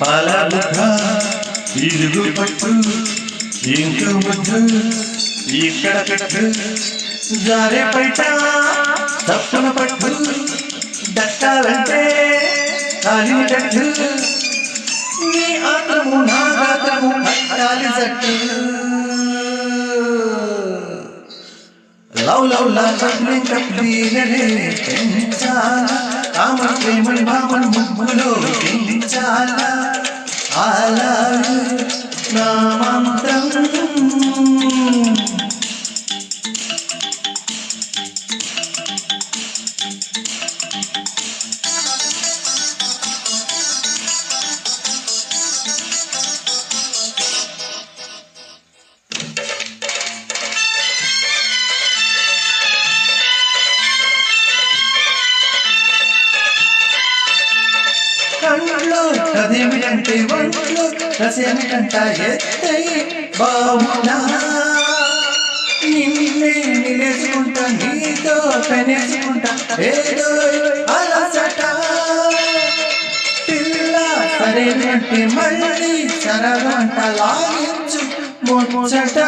పాలబుద్ధ ఇరుగు పట్టు ఇంక ముద్దు ఇక్కడ పెట్టు జారే పైట తప్పున పట్టు దక్కాలంటే కాలిని కట్టు నీ ఆత్రము నా గాత్రము కట్టాలి జట్టు లవ్ లవ్ లాభం కప్పినరే పెంచాలా కామ ప్రేమని భావన ముగ్గులో పెంచాలా అలా నా మంత్రం కళ్ళలో కదేమిటంటే ఒంట్లో రసేమిటంట ఎత్తై బావునా నిన్నే నిలేసుకుంటా నీతో కనేసుకుంటా ఏదో అలసట పిల్ల సరేనంటే మళ్ళీ సరగంట లాగించు ముచ్చట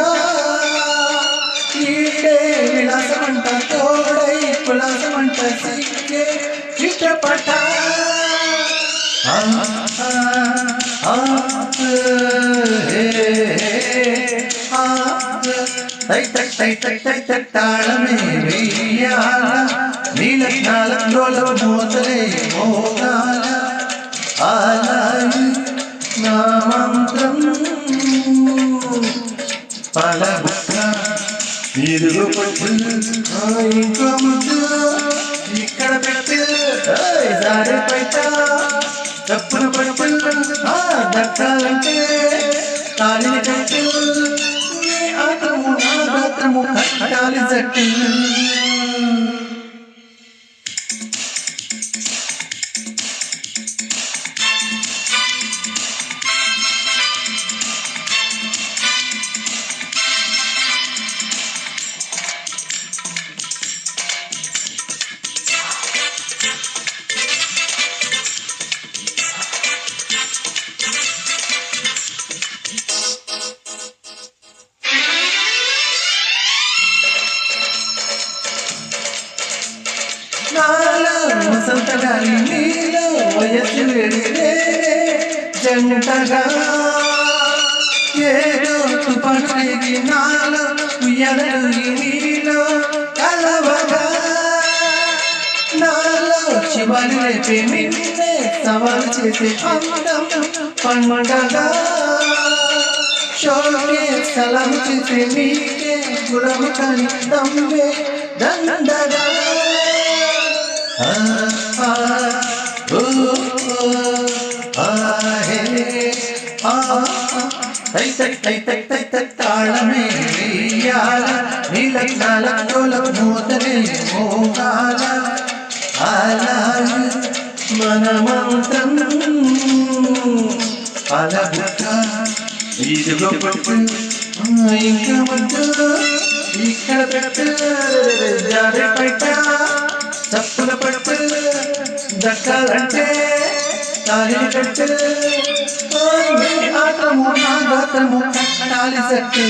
ఈడే విలాసమంట తోడై కులాసమంట సిక్కే చిట్టపట తాళమే వెయ్యాల నీలజ్ఞాలంలో మోతలే మోగాల అలా నా మంత్రం పలబుక్క ఇరుగు పట్టు ఇంకో ముద్దు ఇక్కడ పెట్టు జారే పైట తప్పున పట్టు దక్కాలంటే కాలిని కట్టు నీ ఆత్రము నా గాత్రము కట్టాలి జట్టు నాలో వసంతగాలి నీలో వయస్సు వేరే జంటగా ఏదో తుపాకి నాలో ఉయ్యాలలు నీలో కలవగా నాలో శివాలు రేపే నిన్నే సవాలు చేసే అందం పండగా షోకే సలాం చేసే నీకే గురము కాని దమ్మే దండగా తాళమే వెయ్యాల నీలజ్ఞాలంలో మోతలే మోగాల అలా మన మంత్రం పలబుక్క ఇదిగో పట్టు ఇంక ముద్దు ఇక్కడ పెట్టు జారే పైట తప్పున పట్టు దక్కాలంటే కాలిని కట్టు నీ ఆత్రము నా గాత్రము కట్టాలి జట్టు